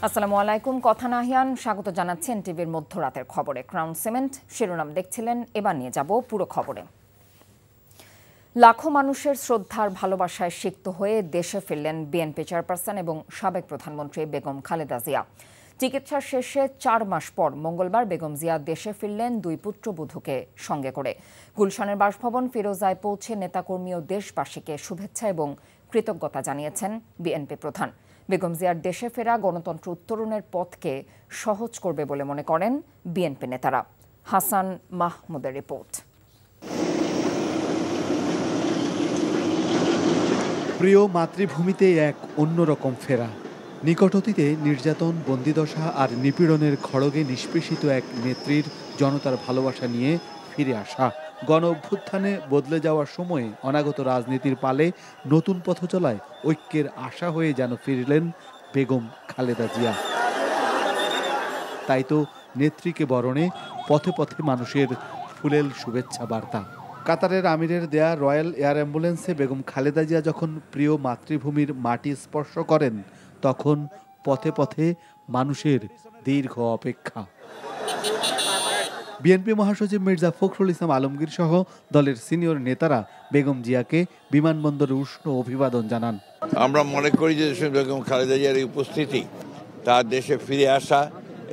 আসসালামু আলাইকুম। কথা নাহিয়ান স্বাগত জানাচ্ছেন টিভির মধ্যরাতের খবরে। ক্রাউন সিমেন্ট শিরোনাম দেখছিলেন, এবার নিয়ে যাব পুরো খবরে। লাখো মানুষের শ্রদ্ধার ভালোবাসায় সিক্ত হয়ে দেশে ফিরলেন বিএনপি চেয়ারপারসন এবং সাবেক প্রধানমন্ত্রী বেগম খালেদা জিয়া। চিকিৎসা শেষে 4 মাস পর মঙ্গলবার বেগম জিয়া দেশে ফিরলেন 2 পুত্রবধূকে সঙ্গে করে। গুলশানের বাসভবন ফিরোজায় পৌঁছে নেতাকর্মী ও দেশবাসীকে শুভেচ্ছা এবং কৃতজ্ঞতা জানিয়েছেন বিএনপি প্রধান। বেগম জিয়ার দেশে ফেরা গণতন্ত্র উত্তরণের পথকে সহজ করবে বলে মনে করেন বিএনপি নেতারা। হাসান মাহমুদের রিপোর্ট। প্রিয় মাতৃভূমিতে এক অন্যরকম ফেরা। নিকট অতীতে নির্যাতন, বন্দিদশা আর নিপীড়নের খড়গে নিষ্পেষিত এক নেত্রীর জনতার ভালোবাসা নিয়ে ফিরে আসা। গণ অভ্যুত্থানে বদলে যাওয়ার সময়ে অনাগত রাজনীতির পালে নতুন পথ চলায় ঐক্যের আশা হয়ে যেন ফিরলেন বেগম খালেদা জিয়া। তাই তো নেত্রীকে বরণে পথে পথে মানুষের ফুলেল শুভেচ্ছা বার্তা। কাতারের আমিরের দেয়া রয়্যাল এয়ার অ্যাম্বুলেন্সে বেগম খালেদা জিয়া যখন প্রিয় মাতৃভূমির মাটি স্পর্শ করেন, তখন পথে পথে মানুষের দীর্ঘ অপেক্ষা। বিএনপি মহাসচিব মির্জা ফখরুল ইসলাম আলমগীর সহ দলের সিনিয়র নেতারা বেগম জিয়াকে বিমানবন্দরে উষ্ণ অভিবাদন জানান। আমরা মনে করি যে বেগম খালেদা জিয়ার এই উপস্থিতি, তার দেশে ফিরে আসা,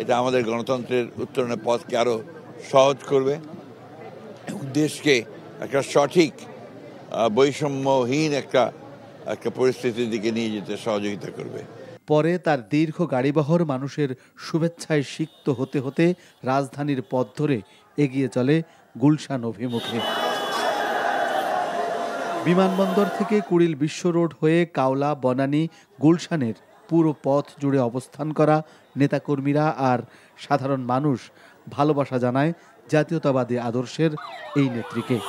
এটা আমাদের গণতন্ত্রের উত্তরণের পথকে আরো সহজ করবে এবং দেশকে একটা সঠিক বৈষম্যহীন একটা পরিস্থিতির দিকে নিয়ে যেতে সহযোগিতা করবে। পরে তার দীর্ঘ গাড়িবহর মানুষের শুভেচ্ছায় সিক্ত হতে হতে রাজধানীর পথ ধরে এগিয়ে চলে গুলশান অভিমুখে। বিমানবন্দর থেকে কুড়িল বিশ্ব রোড হয়ে কাওলা, বনানী, গুলশানের পুরো পথ জুড়ে অবস্থান করা নেতাকর্মীরা আর সাধারণ মানুষ ভালোবাসা জানায় জাতীয়তাবাদী আদর্শের এই নেত্রীকে।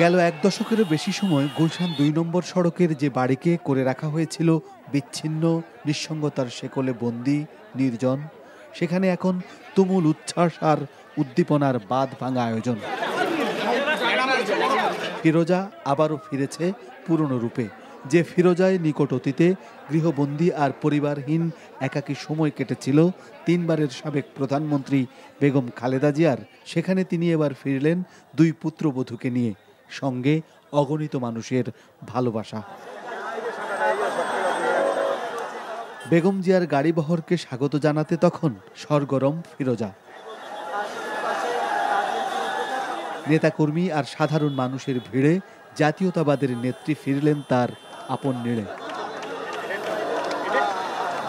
গেল 1 দশকেরও বেশি সময় গুলশান 2 নম্বর সড়কের যে বাড়িকে করে রাখা হয়েছিল বিচ্ছিন্ন, নিঃসঙ্গতার শেকলে বন্দী, নির্জন, সেখানে এখন তুমুল উচ্ছ্বাস আর উদ্দীপনার বাঁধ ভাঙা আয়োজন। ফিরোজা আবারও ফিরেছে পুরনো রূপে। যে ফিরোজায় নিকট অতীতে গৃহবন্দী আর পরিবারহীন একাকী সময় কেটেছিল 3 বারের সাবেক প্রধানমন্ত্রী বেগম খালেদা জিয়ার, সেখানে তিনি এবার ফিরলেন 2 পুত্রবধূকে নিয়ে, সঙ্গে অগণিত মানুষের ভালোবাসা। বেগম জিয়ার গাড়িবহরকে স্বাগত জানাতে তখন সরগরম ফিরোজা। নেতাকর্মী আর সাধারণ মানুষের ভিড়ে জাতীয়তাবাদের নেত্রী ফিরলেন তার আপন নিড়ে।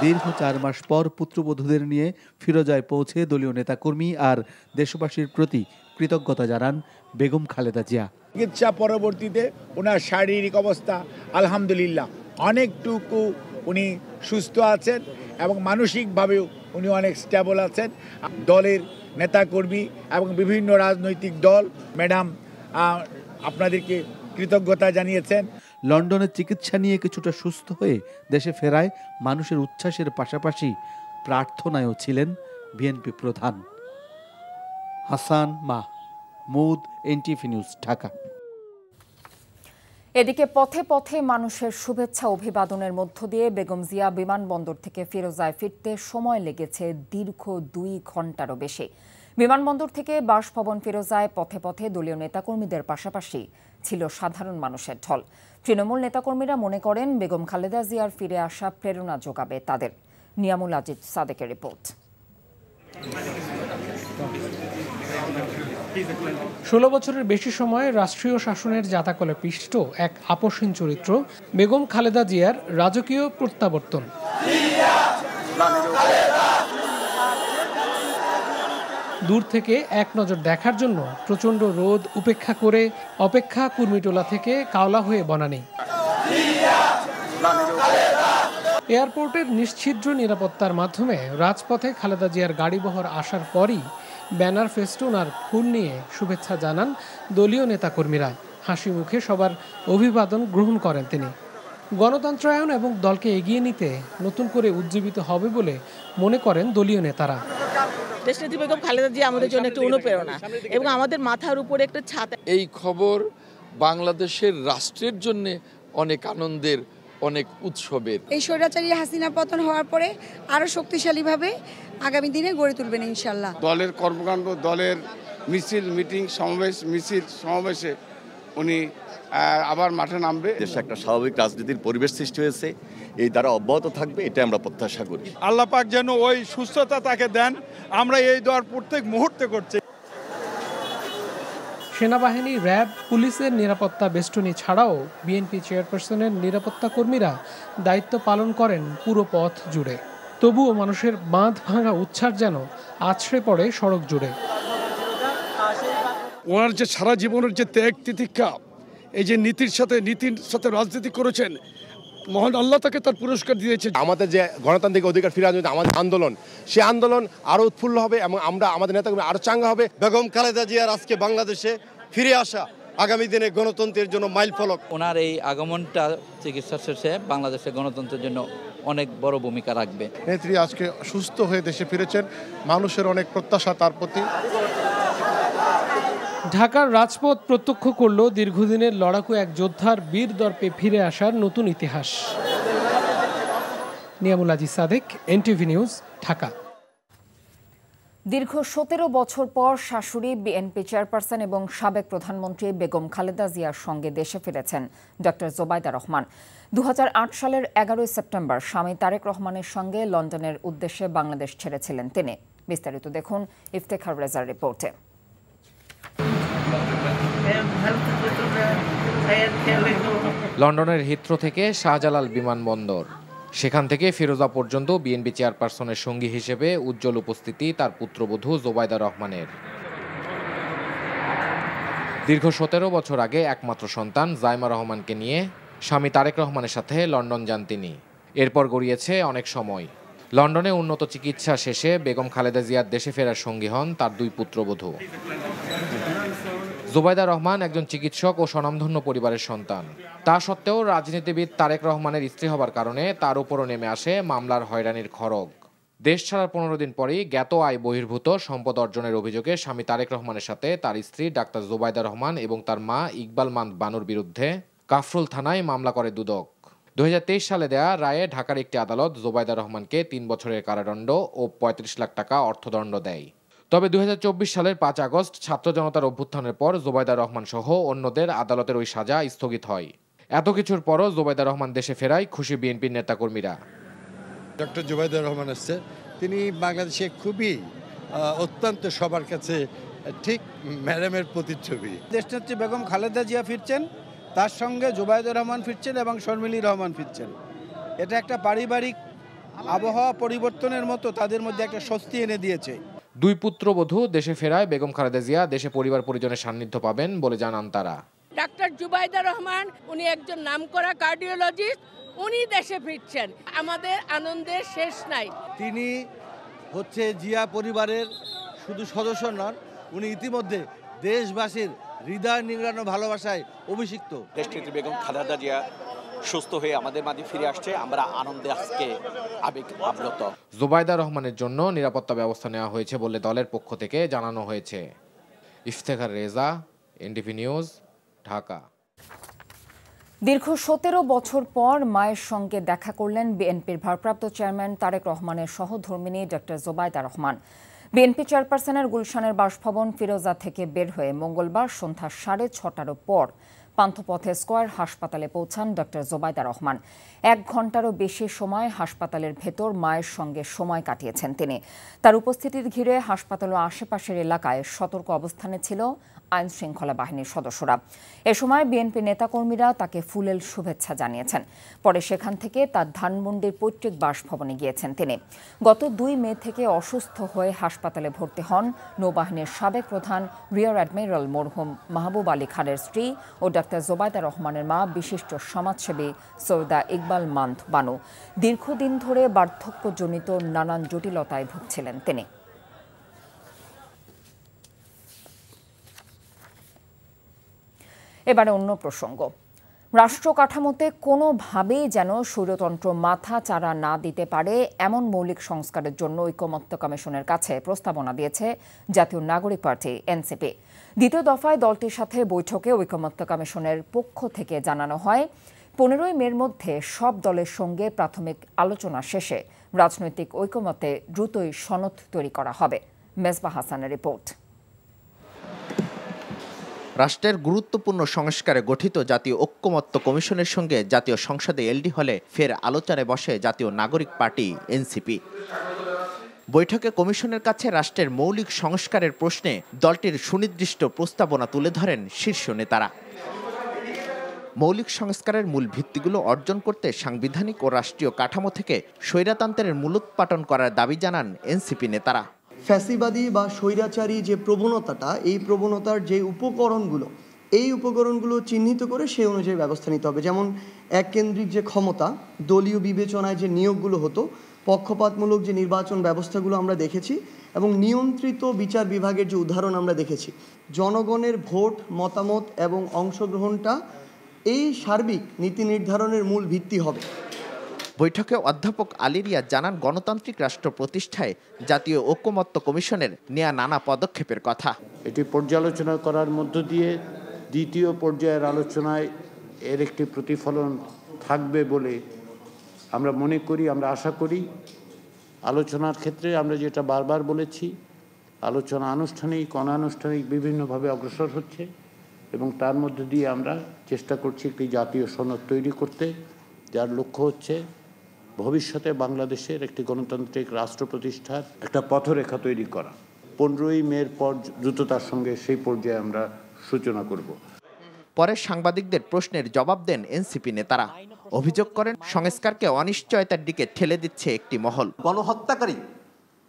দীর্ঘ 4 মাস পর পুত্রবধূদের নিয়ে ফিরোজায় পৌঁছে দলীয় নেতাকর্মী আর দেশবাসীর প্রতি কৃতজ্ঞতা জানান বেগম খালেদা জিয়া। চিকিৎসা পরবর্তীতে ওনার শারীরিক অবস্থা আলহামদুলিল্লাহ অনেকটুকু উনি সুস্থ আছেন এবং মানসিকভাবেও উনি অনেক স্টেবল আছেন। দলের নেতাকর্মী এবং বিভিন্ন রাজনৈতিক দল ম্যাডাম আপনাদেরকে কৃতজ্ঞতা জানিয়েছেন। লন্ডনের চিকিৎসা নিয়ে কিছুটা সুস্থ হয়ে দেশে ফেরায় মানুষের উচ্ছ্বাসের পাশাপাশি প্রার্থনায়ও ছিলেন বিএনপি প্রধান। Hasan Mahmud, NTV news, Dhaka. এদিকে পথে পথে মানুষের শুভেচ্ছা অভিবাদনের মধ্য দিয়ে বেগম জিয়া বিমানবন্দর থেকে ফিরোজায় ফিরতে সময় লেগেছে দীর্ঘ 2 ঘন্টারও বেশি। বিমানবন্দর থেকে বাসভবন ফিরোজায় পথে পথে দলীয় নেতাকর্মীদের পাশাপাশি ছিল সাধারণ মানুষের ঢল। তৃণমূল নেতাকর্মীরা মনে করেন বেগম খালেদা জিয়ার ফিরে আসা প্রেরণা যোগাবে তাদের। নিয়ামুল আজিজ সাদেকের রিপোর্ট। 16 বছরের বেশি সময় রাষ্ট্রীয় শাসনের জাতাকলে পিষ্ট এক আপসহীন চরিত্র বেগম খালেদা জিয়ার রাজকীয় প্রত্যাবর্তন। দূর থেকে এক নজর দেখার জন্য প্রচণ্ড রোদ উপেক্ষা করে অপেক্ষা কুর্মিটোলা থেকে কাওলা হয়ে বনানী। এয়ারপোর্টের নিশ্ছিদ্র নিরাপত্তার মাধ্যমে রাজপথে খালেদা জিয়ার গাড়িবহর আসার পরই ব্যানার, ফেস্টুন আর ফুল নিয়ে শুভেচ্ছা জানান দলীয় নেতাকর্মীরা। হাসি মুখে সবার অভিবাদন গ্রহণ করেন তিনি। গণতন্ত্রায়ন এবং দলকে এগিয়ে নিতে নতুন করে উজ্জীবিত হবে বলে মনে করেন দলীয় নেতারা। দেশনেত্রী বেগম খালেদা জিয়া আমাদের জন্য একটা অনুপ্রেরণা এবং আমাদের মাথার উপরে একটা ছাদ। এই খবর বাংলাদেশের রাষ্ট্রের জন্য অনেক আনন্দের, অনেক উৎসবের। এই স্বৈরাচারী হাসিনা পতন হওয়ার পরে আরো শক্তিশালীভাবে আগামী দিনে গড়ে তুলবেন ইনশাল্লাহ। দলের কর্মকাণ্ড, দলের মিছিল, মিটিং, সমাবেশে উনি আবার মাঠে নামবে। দেশে একটা স্বাভাবিক রাজনীতির পরিবেশ সৃষ্টি হয়েছে, এই দ্বারা অব্যাহত থাকবে, এটা আমরা প্রত্যাশা করি। আল্লাহ পাক যেন ওই সুস্থতা তাকে দেন, আমরা এই দোয়া প্রত্যেক মুহূর্তে করছি। সেনাবাহিনী, র্যাব, পুলিশের নিরাপত্তা বেষ্টনী ছাড়াও বিএনপি চেয়ারপারসনের নিরাপত্তা কর্মীরা দায়িত্ব পালন করেন পুরো পথ জুড়ে। তবুও মানুষের বাঁধ ভাঙা উচ্ছ্বাস যেন আছড়ে পড়ে সড়ক জুড়ে। ওনার যে সারা জীবনের যে ত্যাগ তিতিক্ষা, এই যে নীতির সাথে রাজনীতি করেছেন, মহান আল্লাহ তাকে তার পুরস্কার দিয়েছে। আমাদের যে গণতান্ত্রিক অধিকার ফিরে আনতে আমাদের আন্দোলন, সেই আন্দোলন আরো উৎফুল্ল হবে এবং আমরা আমাদের নেতাকর্মী আরো চাঙ্গা হবে। বেগম খালেদা জিয়ার আজকে বাংলাদেশে ফিরে আসা আগামী দিনে গণতন্ত্রের জন্য মাইল ফলক। ওনার এই আগমনটা চিকিৎসা শেষে বাংলাদেশের গণতন্ত্রের জন্য অনেক বড় ভূমিকা রাখবে। নেত্রী আজকে সুস্থ হয়ে দেশে ফিরেছেন, মানুষের অনেক প্রত্যাশা তার প্রতি। ঢাকার রাজপথ প্রত্যক্ষ করল দীর্ঘদিনের লড়াকু এক যোদ্ধার বীর দর্পে ফিরে আসার নতুন ইতিহাস। Niamul Aziz Sadek, NTV news, Dhaka. দীর্ঘ ১৭ বছর পর শাশুড়ি বিএনপি চেয়ারপারসন এবং সাবেক প্রধানমন্ত্রী বেগম খালেদা জিয়ার সঙ্গে দেশে ফিরেছেন ডক্টর জোবাইদা রহমান। ২০০৮ সালের ১১ সেপ্টেম্বর স্বামী তারেক রহমানের সঙ্গে লন্ডনের উদ্দেশ্যে বাংলাদেশ ছেড়েছিলেন তিনি। বিস্তারিত দেখুন ইফতেখার রেজার রিপোর্টে। লন্ডনের হিথ্রো থেকে শাহজালাল বিমানবন্দর, সেখান থেকে ফিরোজা পর্যন্ত বিএনপি চেয়ারপারসনের সঙ্গী হিসেবে উজ্জ্বল উপস্থিতি তার পুত্রবধূ জোবাইদা রহমানের। দীর্ঘ ১৭ বছর আগে একমাত্র সন্তান জাইমা রহমানকে নিয়ে স্বামী তারেক রহমানের সাথে লন্ডন যান তিনি। এরপর গড়িয়েছে অনেক সময়। লন্ডনে উন্নত চিকিৎসা শেষে বেগম খালেদা জিয়ার দেশে ফেরার সঙ্গী হন তার দুই পুত্রবধূ। জোবাইদা রহমান একজন চিকিৎসক ও স্বনামধন্য পরিবারের সন্তান। তা সত্ত্বেও রাজনীতিবিদ তারেক রহমানের স্ত্রী হবার কারণে তার উপরও নেমে আসে মামলার হয়রানির খড়গ। দেশ ছাড়ার ১৫ দিন পরেই জ্ঞাত আয় বহির্ভূত সম্পদ অর্জনের অভিযোগে স্বামী তারেক রহমানের সাথে তার স্ত্রী ডাক্তার জোবাইদা রহমান এবং তার মা ইকবাল মান্দ বানুর বিরুদ্ধে কাফরুল থানায় মামলা করে দুদক। ২০২৩ সালে দেয়া রায়ে ঢাকার একটি আদালত জোবাইদা রহমানকে ৩ বছরের কারাদণ্ড ও ৩৫ লাখ টাকা অর্থদণ্ড দেয়। তবে ২০২৪ সালের ৫ আগস্ট ছাত্র জনতার অভ্যুত্থানের পর জোবাইদা রহমান সহ অন্যদের আদালতের ওই সাজা স্থগিত হয়। এত কিছুর পরও জোবাইদা রহমান দেশে ফেরায় খুশি বিএনপির নেতাকর্মীরা। ডক্টর জোবাইদা রহমান আসছে, তিনি বাংলাদেশে খুবই অত্যন্ত সবার কাছে ঠিক ম্যাডামের প্রতিচ্ছবি। দেশনেত্রী বেগম খালেদা জিয়া ফিরছেন, তার সঙ্গে জোবাইদা রহমান ফিরছেন এবং শর্মিলী রহমান ফিরছেন। এটা একটা পারিবারিক আবহাওয়া পরিবর্তনের মতো তাদের মধ্যে একটা স্বস্তি এনে দিয়েছে। দুই পুত্রবধূ দেশে ফেরায় বেগম খালেদা জিয়া দেশে পরিবার পরিজনের সান্নিধ্য পাবেন বলে জানান তারা। ডাক্তার জুবাইদা রহমান উনি একজন নামকরা কার্ডিওলজিস্ট, উনি দেশে ফিরছেন, আমাদের আনন্দের শেষ নাই। তিনি হচ্ছে জিয়া পরিবারের শুধু সদস্য নন, উনি ইতিমধ্যে দেশবাসীর হৃদয় নিংড়ানো ভালোবাসায় অভিষিক্ত। দেশনেত্রী বেগম খালেদা জিয়া সুস্থ হয়ে আমাদের মাঝে ফিরে আসছে, আমরা আনন্দে আজকে আবেগ আপ্লুত। জোবাইদা রহমানের জন্য নিরাপত্তা ব্যবস্থা নেওয়া হয়েছে বলে দলের পক্ষ থেকে জানানো হয়েছে। Iftekhar Reza, NTV news, Dhaka. দীর্ঘ ১৭ বছর পর মায়ের সঙ্গে দেখা করলেন বিএনপির ভারপ্রাপ্ত চেয়ারম্যান তারেক রহমানের সহধর্মিণী ডক্টর জোবাইদা রহমান। বিএনপি চেয়ারপারসনের গুলশানের বাসভবন ফিরোজা থেকে বের হয়ে মঙ্গলবার সন্ধ্যা ৬:৩০ পর পান্থপথে স্কয়ার হাসপাতালে পৌঁছান ডক্টর জোবাইদা রহমান। ১ ঘণ্টারও বেশি সময় হাসপাতালের ভেতর মায়ের সঙ্গে সময় কাটিয়েছেন তিনি। তার উপস্থিতির ঘিরে হাসপাতাল ও আশেপাশের এলাকায় সতর্ক অবস্থানে ছিল আইন শৃঙ্খলা বাহিনীর সদস্যরা। এ সময় বিএনপি নেতাকর্মীরা তাকে ফুলেল শুভেচ্ছা জানিয়েছেন। পরে সেখান থেকে তার ধানমন্ডির পৈতৃক বাসভবনে গিয়েছেন তিনি। গত ২ মে থেকে অসুস্থ হয়ে হাসপাতালে ভর্তি হন নৌবাহিনীর সাবেক প্রধান রিয়ার অ্যাডমিরাল মরহুম মাহবুব আলী খানের স্ত্রী ও ডাক্তার জোবাইদা রহমানের মা বিশিষ্ট সমাজসেবী সৈয়দা ইকবাল মান্দ বানু। দীর্ঘদিন ধরে বার্ধক্যজনিত নানান জটিলতায় ভুগছিলেন তিনি। এবারে অন্য প্রসঙ্গ। রাষ্ট্র কাঠামোতে কোনোভাবেই যেন স্বৈরতন্ত্র মাথা চাড়া না দিতে পারে এমন মৌলিক সংস্কারের জন্য ঐকমত্য কমিশনের কাছে প্রস্তাবনা দিয়েছে জাতীয় নাগরিক পার্টি এনসিপি। দ্বিতীয় দফায় দলটির সাথে বৈঠকে ঐকমত্য কমিশনের পক্ষ থেকে জানানো হয়, 15 মের মধ্যে সব দলের সঙ্গে প্রাথমিক আলোচনা শেষে রাজনৈতিক ঐকমত্যে দ্রুতই সনদ তৈরি করা হবে। মেজবাহ হাসানের রিপোর্ট। রাষ্ট্রের গুরুত্বপূর্ণ সংস্কারে গঠিত জাতীয় ঐকমত্য কমিশনের সঙ্গে জাতীয় সংসদে এলডি হলে ফের আলোচনায় বসে জাতীয় নাগরিক পার্টি এনসিপি। বৈঠকে কমিশনের কাছে রাষ্ট্রের মৌলিক সংস্কারের প্রশ্নে দলটির সুনির্দিষ্ট প্রস্তাবনা তুলে ধরেন শীর্ষ নেতারা। মৌলিক সংস্কারের মূল ভিত্তিগুলো অর্জন করতে সাংবিধানিক ও রাষ্ট্রীয় কাঠামো থেকে স্বৈরতন্ত্রের মূলোৎপাটন করার দাবি জানান এনসিপি নেতারা। ফ্যাসিবাদী বা স্বৈরাচারী যে প্রবণতাটা, এই প্রবণতার যে উপকরণগুলো চিহ্নিত করে সেই অনুযায়ী ব্যবস্থা নিতে হবে। যেমন এককেন্দ্রিক যে ক্ষমতা, দলীয় বিবেচনায় যে নিয়োগগুলো হতো, পক্ষপাতমূলক যে নির্বাচন ব্যবস্থাগুলো আমরা দেখেছি এবং নিয়ন্ত্রিত বিচার বিভাগের যে উদাহরণ আমরা দেখেছি, জনগণের ভোট, মতামত এবং অংশগ্রহণটা এই সার্বিক নীতি নির্ধারণের মূল ভিত্তি হবে। বৈঠকে অধ্যাপক আলী রিয়াজ জানান, গণতান্ত্রিক রাষ্ট্র প্রতিষ্ঠায় জাতীয় ঐকমত্য কমিশনের নেয়া নানা পদক্ষেপের কথা। এটি পর্যালোচনা করার মধ্য দিয়ে দ্বিতীয় পর্যায়ের আলোচনায় এর একটি প্রতিফলন থাকবে বলে আমরা মনে করি, আমরা আশা করি। আলোচনার ক্ষেত্রে আমরা যেটা বারবার বলেছি, আলোচনা আনুষ্ঠানিক অনানুষ্ঠানিক বিভিন্নভাবে অগ্রসর হচ্ছে এবং তার মধ্য দিয়ে আমরা চেষ্টা করছি একটি জাতীয় সনদ তৈরি করতে, যার লক্ষ্য হচ্ছে ভবিষ্যতে বাংলাদেশের একটি গণতান্ত্রিক রাষ্ট্র প্রতিষ্ঠার একটা পথরেখা তৈরি করা। 15ই মের পর দ্রুততার সঙ্গে সেই পর্যায়ে আমরা সূচনা করব। পরে সাংবাদিকদের প্রশ্নের জবাব দেন এনসিপি নেতারা। অভিযোগ করেন, সংস্কারকে অনিশ্চয়তার দিকে ঠেলে দিচ্ছে একটি মহল। গণহত্যাকারী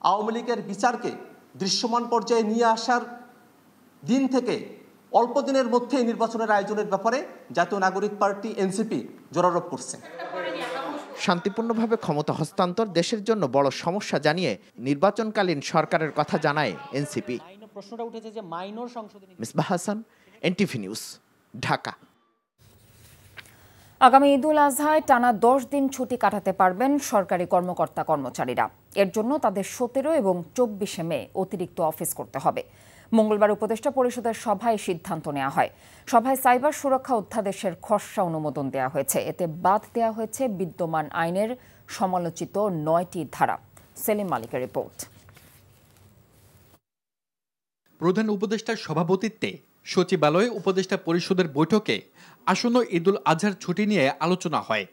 আওয়ামী লীগের বিচারকে দৃশ্যমান পর্যায়ে নিয়ে আসার দিন থেকে অল্প দিনের মধ্যে নির্বাচনের আয়োজনের ব্যাপারে জাতীয় নাগরিক পার্টি এনসিপি জোরারোপ করছে। শান্তিপূর্ণভাবে ক্ষমতা হস্তান্তর দেশের জন্য বড় সমস্যা জানিয়ে নির্বাচনকালীন সরকারের কথা জানায় এনসিপি। প্রশ্নটা উঠেছে যে মাইনর সংশোধনী। Mezbah Hasan, NTV news, Dhaka. আগামী ঈদুল আজহায় টানা 10 দিন ছুটি কাটাতে পারবেন সরকারি কর্মকর্তা কর্মচারীরা। এর জন্য তাদের 17 এবং 24 মে অতিরিক্ত অফিস করতে হবে। মঙ্গলবার উপদেষ্টা পরিষদের সভায় সিদ্ধান্ত নেওয়া হয়। সভায় সাইবার সুরক্ষা অধ্যাদেশের খসড়া অনুমোদন দেওয়া হয়েছে। এতে বাদ দেওয়া হয়েছে বিদ্যমান আইনের সমালোচিত 9টি ধারা। সেলিম মালিকের রিপোর্ট। প্রধান উপদেষ্টার সভাপতিত্বে সচিবালয়ে উপদেষ্টা পরিষদের বৈঠকে আসন্ন ঈদুল আজহার ছুটি নিয়ে আলোচনা হয়।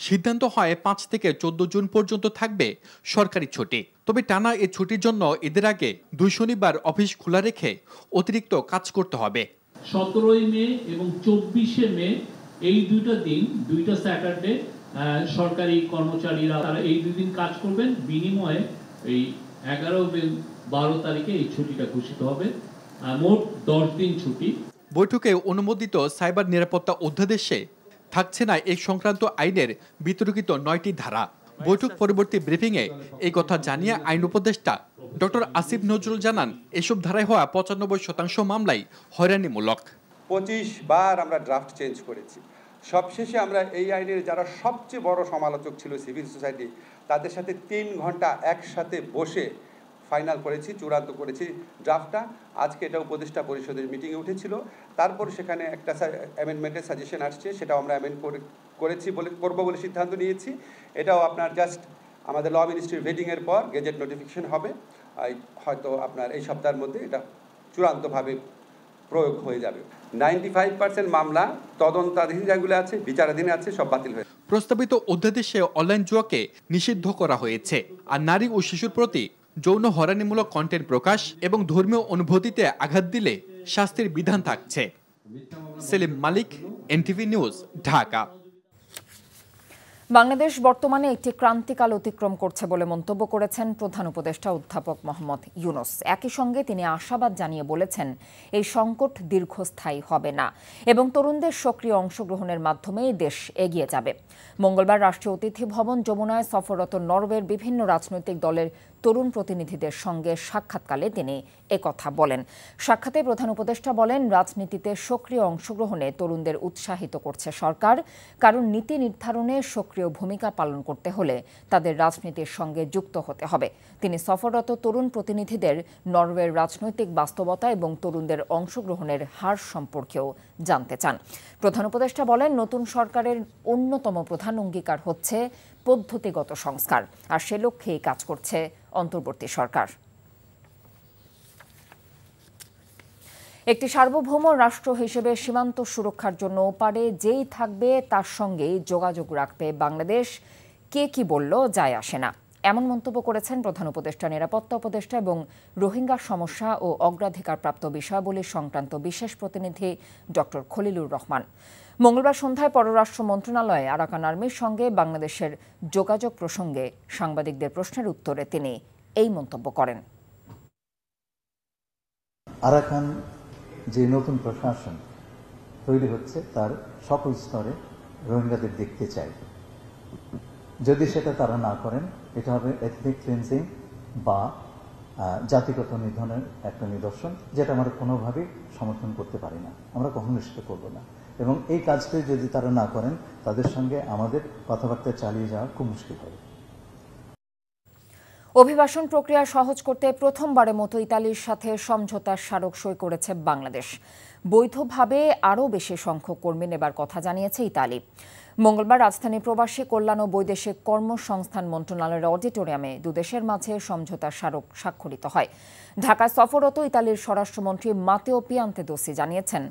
সিদ্ধান্ত হয় 5 থেকে 14 জুন পর্যন্ত থাকবে সরকারি ছুটি। তবে টানা এই ছুটির জন্য ঈদের আগে 2 শনিবার অফিস খোলা রেখে অতিরিক্ত কাজ করতে হবে। 17 মে এবং 24 মে এই দুইটা দিন, দুইটা স্যাটারডে সরকারি কর্মচারীরা তারা এই 2 দিন কাজ করবেন। বিনিময়ে এই 11 এবং 12 তারিখে এই ছুটিটা ঘোষিত হবে। মোট 10 দিন ছুটি। বৈঠকে অনুমোদিত সাইবার নিরাপত্তা অধ্যাদেশে থাকছে না এই সংক্রান্ত আইনের বিতর্কিত 9টি ধারা। বৈঠক পরবর্তী ব্রিফিংয়ে এই কথা জানিয়ে আইন উপদেষ্টা ডক্টর আসিফ নজরুল জানান, এসব ধারায় হওয়া 95% মামলাই হয়রানিমূলক। 25 বার আমরা ড্রাফট চেঞ্জ করেছি। সবশেষে আমরা এই আইনের যারা সবচেয়ে বড় সমালোচক ছিল সিভিল সোসাইটি, তাদের সাথে 3 ঘন্টা একসাথে বসে ফাইনাল করেছি, চূড়ান্ত করেছি ড্রাফটটা। আজকে এটা উপদেষ্টা পরিষদের মিটিংয়ে উঠেছিল। তারপর সেখানে একটা অ্যামেন্ডমেন্টের সাজেশন আসছে, সেটাও আমরা করবো বলে সিদ্ধান্ত নিয়েছি। এটাও আপনার জাস্ট আমাদের ল মিনিস্ট্রির ভেটিংয়ের পর গেজেট নোটিফিকেশন হবে। হয়তো আপনার এই সপ্তাহের মধ্যে এটা চূড়ান্তভাবে প্রয়োগ হয়ে যাবে। 95% মামলা তদন্তাধীন যেগুলো আছে, বিচারাধীন আছে, সব বাতিল হয়ে। প্রস্তাবিত অধ্যাদেশে অনলাইন জুয়াকে নিষিদ্ধ করা হয়েছে। আর নারী ও শিশুর প্রতি যৌন হয়রানিমূলক কন্টেন্ট প্রকাশ এবং ধর্মীয় অনুভূতিতে আঘাত দিলে শাস্তির বিধান থাকছে। সেলিম মালিক, এনটিভি নিউজ, ঢাকা। বাংলাদেশ বর্তমানে একটি ক্রান্তিকাল অতিক্রম করছে বলে মন্তব্য করেছেন প্রধান উপদেষ্টা অধ্যাপক মোহাম্মদ ইউনূস। একই সঙ্গে তিনি আশাবাদ জানিয়ে বলেছেন, এই সংকট দীর্ঘস্থায়ী হবে না এবং তরুণদের সক্রিয় অংশগ্রহণের মাধ্যমে দেশ এগিয়ে যাবে। মঙ্গলবার রাষ্ট্রীয় অতিথি ভবন যমুনায় সফররত নরওয়ের বিভিন্ন রাজনৈতিক দলের তরুণ প্রতিনিধিদের সঙ্গে সাক্ষাৎকালে তিনি একথা বলেন। সাক্ষাতে প্রধান উপদেষ্টা বলেন, রাজনীতিতে সক্রিয় অংশগ্রহণে তরুণদের উৎসাহিত করছে সরকার, কারণ নীতি নির্ধারণে সক্রিয় ভূমিকা পালন করতে হলে তাদের রাজনীতির সঙ্গে যুক্ত হতে হবে। তিনি সফররত তরুণ প্রতিনিধিদের নরওয়ের রাজনৈতিক বাস্তবতা এবং তরুণদের অংশগ্রহণের হার সম্পর্কেও জানতে চান। প্রধান উপদেষ্টা বলেন, নতুন সরকারের অন্যতম প্রধান অঙ্গীকার হচ্ছে পদ্ধতিগত সংস্কার, আর সে লক্ষ্যেই কাজ করছে অন্তর্বর্তী সরকার। একটি সার্বভৌম রাষ্ট্র হিসেবে সীমান্ত সুরক্ষার জন্য ওপারে যেই থাকবে তার সঙ্গেই যোগাযোগ রাখবে বাংলাদেশ। কে কি বলল যায় আসে না, এমন মন্তব্য করেছেন প্রধান উপদেষ্টা, নিরাপত্তা উপদেষ্টা এবং রোহিঙ্গা সমস্যা ও অগ্রাধিকারপ্রাপ্ত বিষয়াবলী সংক্রান্ত বিশেষ প্রতিনিধি ডক্টর খলিলুর রহমান। মঙ্গলবার সন্ধ্যায় পররাষ্ট্র মন্ত্রণালয়ে আরাকান আর্মির সঙ্গে বাংলাদেশের যোগাযোগ প্রসঙ্গে সাংবাদিকদের প্রশ্নের উত্তরে তিনি এই মন্তব্য করেন। আরাকান যে নতুন প্রশাসন তৈরি হচ্ছে তার সকল স্তরে রোহিঙ্গাদের দেখতে চাই। যদি সেটা তারা না করেন, এটা হবে এথনিক ক্লিনজিং বা জাতিগত নিধনের একটা নিদর্শন, যেটা আমরা কোনোভাবেই সমর্থন করতে পারি না, আমরা কখনো সেটা করবো না। এবং এই কাজটি যদি তারা না করেন, তাদের সঙ্গে আমাদের কথাবার্তা চালিয়ে যাওয়া খুব মুশকিল হবে। অভিবাসন প্রক্রিয়া সহজ করতে প্রথমবারের মতো ইতালির সাথে সমঝোতার স্মারক সই করেছে বাংলাদেশ। বৈধভাবে আরও বেশি সংখ্যক কর্মী নেবার কথা জানিয়েছে ইতালি। মঙ্গলবার রাজধানী প্রবাসী কল্যাণ ও বৈদেশিক কর্মসংস্থান মন্ত্রণালয়ের অডিটোরিয়ামে দুদেশের মাঝে সমঝোতার স্মারক স্বাক্ষরিত হয়। ঢাকায় সফররত ইতালির স্বরাষ্ট্রমন্ত্রী মাতেও পিয়ান্তেদোসি জানিয়েছেন,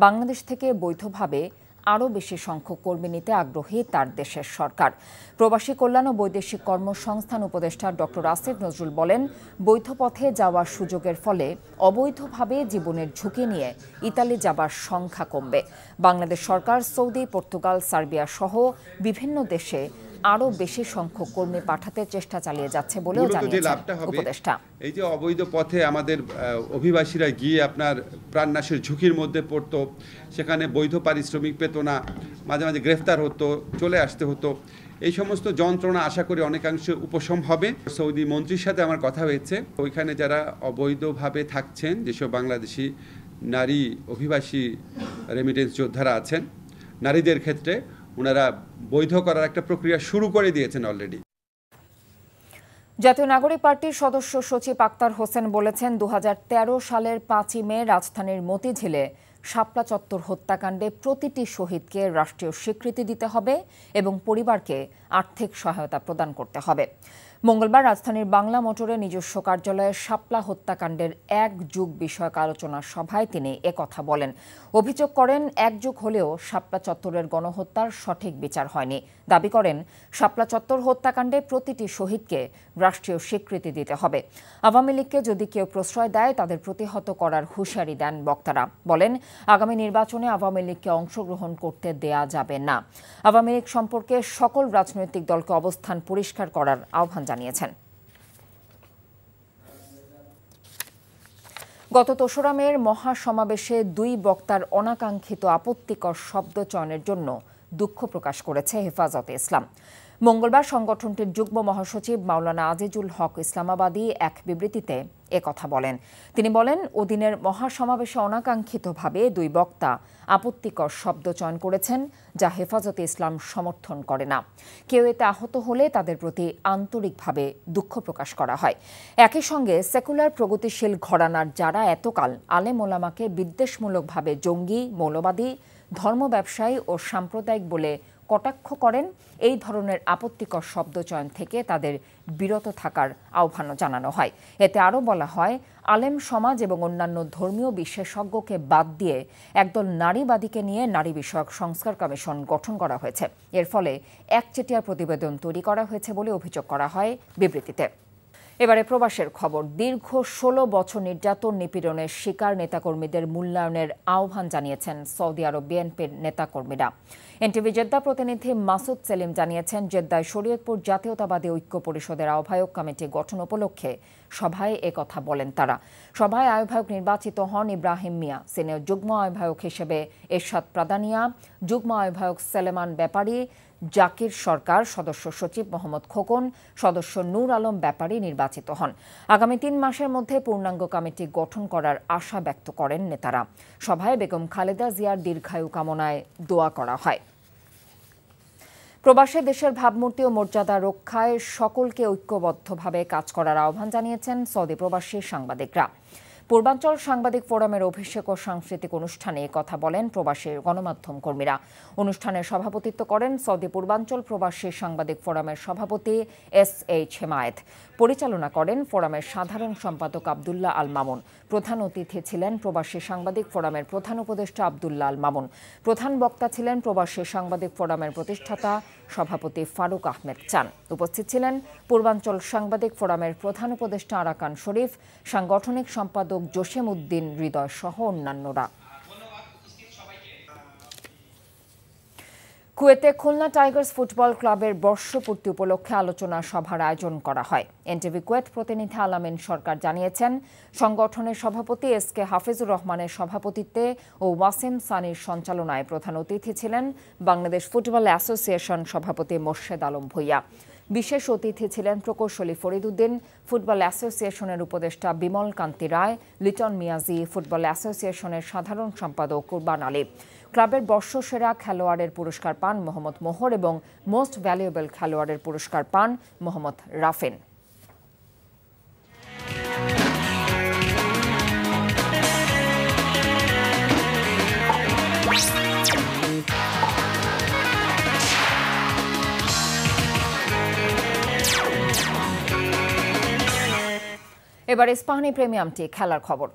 বাংলাদেশ থেকে বৈধভাবে আরও বেশি সংখ্যক কর্মী নিতে আগ্রহী তার দেশের সরকার। প্রবাসী কল্যাণ ও বৈদেশিক কর্মসংস্থান উপদেষ্টা ডক্টর আসিফ নজরুল বলেন, বৈধ পথে যাওয়ার সুযোগের ফলে অবৈধভাবে জীবনের ঝুঁকি নিয়ে ইতালি যাবার সংখ্যা কমবে। বাংলাদেশ সরকার সৌদি, পর্তুগাল, সার্বিয়া সহ বিভিন্ন দেশে আরও বেশি সংখ্যক কর্মী পাঠাতে চেষ্টা চালিয়ে যাচ্ছে বলেও জানিয়েছেন উপদেষ্টা। এই যে অবৈধ পথে আমাদের অভিবাসীরা গিয়ে আপনার প্রাণনাশের ঝুঁকির মধ্যে পড়তো, সেখানে বৈধ পারিশ্রমিক পেত না, মাঝে মাঝে গ্রেফতার হতো, চলে আসতে হতো, এই সমস্ত যন্ত্রণা আশা করি অনেকাংশে উপশম হবে। সৌদি মন্ত্রীর সাথে আমার কথা হয়েছে, ওইখানে যারা অবৈধভাবে থাকছেন, যেসব বাংলাদেশি নারী অভিবাসী রেমিটেন্স যোদ্ধারা আছেন, নারীদের ক্ষেত্রে ওনারা বৈধ করার একটা প্রক্রিয়া শুরু করে দিয়েছেন অলরেডি। জাতীয় নাগরিক পার্টির সদস্য সচিব আক্তার হোসেন বলেছেন, 2013 সালের 5ই মে রাজধানীর মতিঝিলে শাপলা চত্বর হত্যাকাণ্ডে প্রতিটি শহীদকে রাষ্ট্রীয় স্বীকৃতি দিতে হবে এবং পরিবারকে আর্থিক সহায়তা প্রদান করতে হবে। মঙ্গলবার রাজধানীর বাংলা মোটরে নিজস্ব কার্যালয়ে শাপলা হত্যাকাণ্ডের 1 যুগ বিষয়ক আলোচনা সভায় তিনি একথা বলেন। অভিযোগ করেন, 1 যুগ হলেও শাপলা চত্বরের গণহত্যার সঠিক বিচার হয়নি। দাবি করেন, শাপলা চত্বর হত্যাকাণ্ডে প্রতিটি শহীদকে রাষ্ট্রীয় স্বীকৃতি দিতে হবে। আওয়ামী লীগকে যদি কেউ প্রশ্রয় দেয়, তাদের প্রতিহত করার হুঁশিয়ারি দেন বক্তারা। বলেন, আগামী নির্বাচনে আওয়ামী লীগকে অংশগ্রহণ করতে দেয়া যাবে না। আওয়ামী লীগ সম্পর্কে সকল রাজনৈতিক দলকে অবস্থান পরিষ্কার করার আহ্বান জানিয়েছেন। গত ২রা মের মহাসমাবেশে 2 বক্তার অনাকাঙ্ক্ষিত আপত্তিকর শব্দ চয়নের জন্য দুঃখ প্রকাশ করেছে হেফাজতে ইসলাম। মঙ্গলবার সংগঠনটির যুগ্ম মহাসচিব মাওলানা আজিজুল হক ইসলামাবাদী এক বিবৃতিতে একথা বলেন। তিনি বলেন, ওদিনের মহাসমাবেশে অনাকাঙ্ক্ষিতভাবে 2 বক্তা আপত্তিকর শব্দ চয়ন করেছেন, যা হেফাজতে ইসলাম সমর্থন করে না। কেউ এতে আহত হলে তাদের প্রতি আন্তরিকভাবে দুঃখ প্রকাশ করা হয়। একই সঙ্গে সেকুলার প্রগতিশীল ঘরানার যারা এতকাল আলেম ওলামাকে বিদ্বেষমূলকভাবে জঙ্গি, মৌলবাদী, ধর্ম ব্যবসায়ী ও সাম্প্রদায়িক বলে কটাক্ষ করেন, এই ধরনের আপত্তিকর শব্দচয়ন থেকে তাদের বিরত থাকার আহ্বানও জানানো হয়। এতে আরও বলা হয়, আলেম সমাজ এবং অন্যান্য ধর্মীয় বিশেষজ্ঞকে বাদ দিয়ে একদল নারীবাদীকে নিয়ে নারী বিষয়ক সংস্কার কমিশন গঠন করা হয়েছে। এর ফলে একচেটিয়া প্রতিবেদন তৈরি করা হয়েছে বলে অভিযোগ করা হয় বিবৃতিতে। এবারে প্রবাসের খবর। দীর্ঘ 16 বছর নির্যাতন নিপীড়নের শিকার নেতাকর্মীদের মূল্যায়নের আহ্বান জানিয়েছেন সৌদি আরব বিএনপির নেতাকর্মীরা। এনটিভি জেদ্দা প্রতিনিধি মাসুদ সেলিম জানিয়েছেন, জেদ্দায় শরীয়তপুর জাতীয়তাবাদী ঐক্য পরিষদের আহ্বায়ক কমিটি গঠন উপলক্ষে সভায় একথা বলেন তারা। সভায় আহ্বায়ক নির্বাচিত হন ইব্রাহিম মিয়া, সিনিয়র যুগ্ম আহ্বায়ক হিসেবে এরশাদ প্রাদানিয়া, যুগ্ম আহ্বায়ক সেলেমান ব্যাপারী, জাকির সরকার, সদস্য সচিব মোহাম্মদ খোকন, সদস্য নূর আলম ব্যাপারী নির্বাচিত হন। আগামী 3 মাসের মধ্যে পূর্ণাঙ্গ কমিটি গঠন করার আশা ব্যক্ত করেন নেতারা। সভায় বেগম খালেদা জিয়ার দীর্ঘায়ু কামনায় দোয়া করা হয়। প্রবাসে দেশের ভাবমূর্তি ও মর্যাদা রক্ষায় সকলকে ঐক্যবদ্ধভাবে কাজ করার আহ্বান জানিয়েছেন সৌদি প্রবাসী সাংবাদিকরা। পূর্বাঞ্চল সাংবাদিক ফোরামের অভিষেক ও সাংস্কৃতিক অনুষ্ঠানে কথা বলেন প্রবাসী গণমাধ্যম কর্মীরা। অনুষ্ঠানে সভাপতিত্ব করেন সৌদি পূর্বাঞ্চল প্রবাসী সাংবাদিক ফোরামের সভাপতি SH হেমায়েত। পরিচালনা করেন ফোরামের সাধারণ সম্পাদক আব্দুল্লাহ আল মামুন। প্রধান অতিথি ছিলেন প্রবাসী সাংবাদিক ফোরামের প্রধান উপদেষ্টা আব্দুল্লাহ আল মামুন। প্রধান বক্তা ছিলেন প্রবাসী সাংবাদিক ফোরামের প্রতিষ্ঠাতা সভাপতি ফারুক আহমেদ চান। উপস্থিত ছিলেন পূর্বাঞ্চল সাংবাদিক ফোরামের প্রধান উপদেষ্টা আরাকান শরীফ, সাংগঠনিক সম্পাদক জসিম উদ্দিন হৃদয় সহ অন্যান্যরা। কুয়েতে খুলনা টাইগার্স ফুটবল ক্লাবের বর্ষপূর্তি উপলক্ষে আলোচনা সভার আয়োজন করা হয়। এনটিভি কুয়েত প্রতিনিধি আলামিন সরকার জানিয়েছেন, সংগঠনের সভাপতি SK হাফিজুর রহমানের সভাপতিত্বে ও ওয়াসিম সানির সঞ্চালনায় প্রধান অতিথি ছিলেন বাংলাদেশ ফুটবল অ্যাসোসিয়েশন সভাপতি মোর্শেদ আলম ভূঁইয়া। বিশেষ অতিথি ছিলেন প্রকৌশলী ফরিদ উদ্দিন, ফুটবল অ্যাসোসিয়েশনের উপদেষ্টা বিমল কান্তি রায়, লিটন মিয়াজি, ফুটবল অ্যাসোসিয়েশনের সাধারণ সম্পাদক কুরবান আলী। ক্লাবের বর্ষসেরা খেলোয়াড়ের পুরস্কার পান মোহাম্মদ মোহর এবং মোস্ট ভ্যালুয়েবল খেলোয়াড়ের পুরস্কার পান মোহাম্মদ রাফিন। এবার ইস্পাহানি প্রিমিয়ামটি খেলার খবর।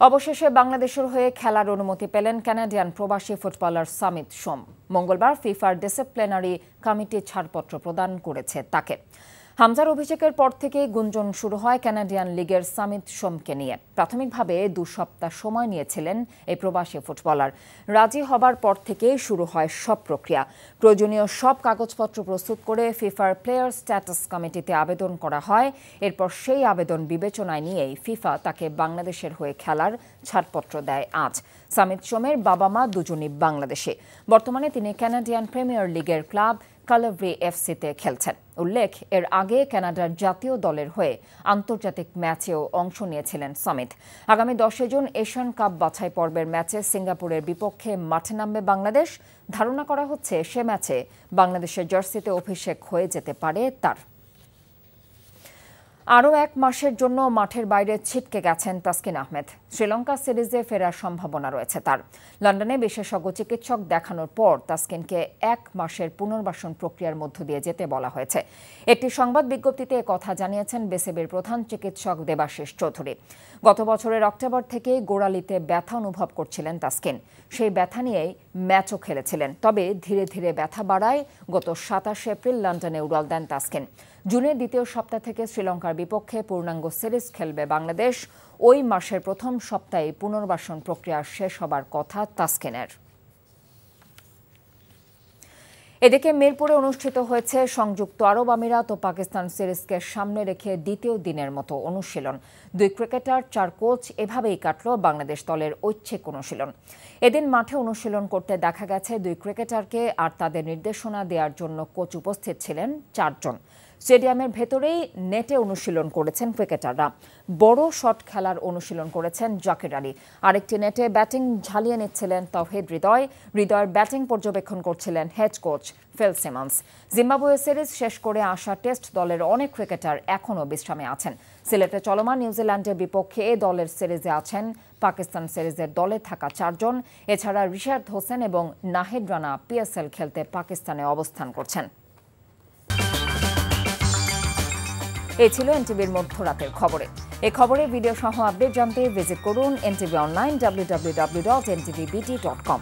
অবশেষে বাংলাদেশের হয়ে খেলার অনুমতি পেলেন কানাডিয়ান প্রবাসী ফুটবলার সামিত সোম। মঙ্গলবার ফিফার ডিসিপ্লিনারি কমিটি ছাড়পত্র প্রদান করেছে তাকে। হামজার অভিষেকের পর থেকেই গুঞ্জন শুরু হয় কানাডিয়ান লিগের সামিত সোমকে নিয়ে। প্রাথমিকভাবে 2 সপ্তাহ সময় নিয়েছিলেন এই প্রবাসী ফুটবলার। রাজি হবার পর থেকেই শুরু হয় সব প্রক্রিয়া। প্রয়োজনীয় সব কাগজপত্র প্রস্তুত করে ফিফার প্লেয়ার স্ট্যাটাস কমিটিতে আবেদন করা হয়। এরপর সেই আবেদন বিবেচনায় নিয়েই ফিফা তাকে বাংলাদেশের হয়ে খেলার ছাড়পত্র দেয় আজ। সামিত সোমের বাবা মা দুজনই বাংলাদেশে। বর্তমানে তিনি কানাডিয়ান প্রিমিয়ার লিগের ক্লাব কালাভ্রি এফসিতে খেলছেন। উল্লেখ, এর আগে কানাডার জাতীয় দলের হয়ে আন্তর্জাতিক ম্যাচেও অংশ নিয়েছিলেন সামিত। আগামী 10 জুন এশিয়ান কাপ বাছাই পর্বের ম্যাচে সিঙ্গাপুরের বিপক্ষে মাঠে নামবে বাংলাদেশ। ধারণা করা হচ্ছে সে ম্যাচে বাংলাদেশের জার্সিতে অভিষেক হয়ে যেতে পারে তার। আরও 1 মাসের জন্য মাঠের বাইরে ছিটকে গেছেন তাসকিন আহমেদ। শ্রীলঙ্কা সিরিজে ফেরার সম্ভাবনা রয়েছে তার। লন্ডনে বিশেষজ্ঞ চিকিৎসক দেখানোর পর তাসকিনকে 1 মাসের পুনর্বাসন প্রক্রিয়ার মধ্য দিয়ে যেতে বলা হয়েছে। একটি সংবাদ বিজ্ঞপ্তিতে কথা জানিয়েছেন বিসিবির প্রধান চিকিৎসক দেবাশিস চৌধুরী। গত বছরের অক্টোবর থেকে গোড়ালিতে ব্যথা অনুভব করছিলেন তাসকিন। সেই ব্যথা নিয়েই ম্যাচও খেলেছিলেন। তবে ধীরে ধীরে ব্যথা বাড়ায় গত 27 এপ্রিল লন্ডনে উড়াল দেন তাসকিন। জুনের দ্বিতীয় সপ্তাহ থেকে শ্রীলঙ্কার বিপক্ষে পূর্ণাঙ্গ সিরিজ খেলবে বাংলাদেশ। ওই মাসের প্রথম সপ্তাহে পুনর্বাসন প্রক্রিয়া শেষ হবার কথা তাসকিনের। এদিকে মিরপুরে অনুষ্ঠিত হয়েছে সংযুক্ত আরব আমিরাত ও পাকিস্তান সিরিজকে সামনে রেখে দ্বিতীয় দিনের মতো অনুশীলন। 2 ক্রিকেটার 4 কোচ এভাবেই কাটল বাংলাদেশ দলের ঐচ্ছিক অনুশীলন। এদিন মাঠে অনুশীলন করতে দেখা গেছে 2 ক্রিকেটারকে, আর তাদের নির্দেশনা দেওয়ার জন্য কোচ উপস্থিত ছিলেন 4 জন। স্টেডিয়ামের ভেতরেই নেটে অনুশীলন করেছেন ক্রিকেটাররা। বড় শট খেলার অনুশীলন করেছেন জাকির আলী। আরেকটি নেটে ব্যাটিং ঝালিয়ে নিচ্ছিলেন তাওহিদ হৃদয়ের ব্যাটিং পর্যবেক্ষণ করছিলেন head coach Phil Simmons. Zimbabwe series শেষ করে আসা টেস্ট দলের অনেক ক্রিকেটার এখনও বিশ্রামে আছেন। সিলেটে চলমান নিউজিল্যান্ডের বিপক্ষে এ দলের সিরিজে আছেন পাকিস্তান সিরিজের দলে থাকা 4 জন। এছাড়া রিশাদ হোসেন এবং নাহিদ রানা PSL খেলতে পাকিস্তানে অবস্থান করছেন। এই ছিল এনটিভির মধ্যরাতের খবরে। এই খবরের ভিডিও সহ আপডেট জানতে ভিজিট করুন এনটিভি অনলাইন www.ntvbt.com।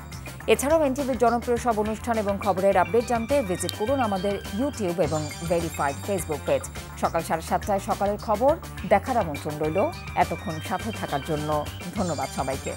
এছাড়াও এনটিভির জনপ্রিয় সব অনুষ্ঠান এবং খবরের আপডেট জানতে ভিজিট করুন আমাদের ইউটিউব এবং ভেরিফাইড ফেসবুক পেজ। সকাল 7:30 সকালের খবর দেখার আমন্ত্রণ রইল। এতক্ষণ সাথে থাকার জন্য ধন্যবাদ সবাইকে।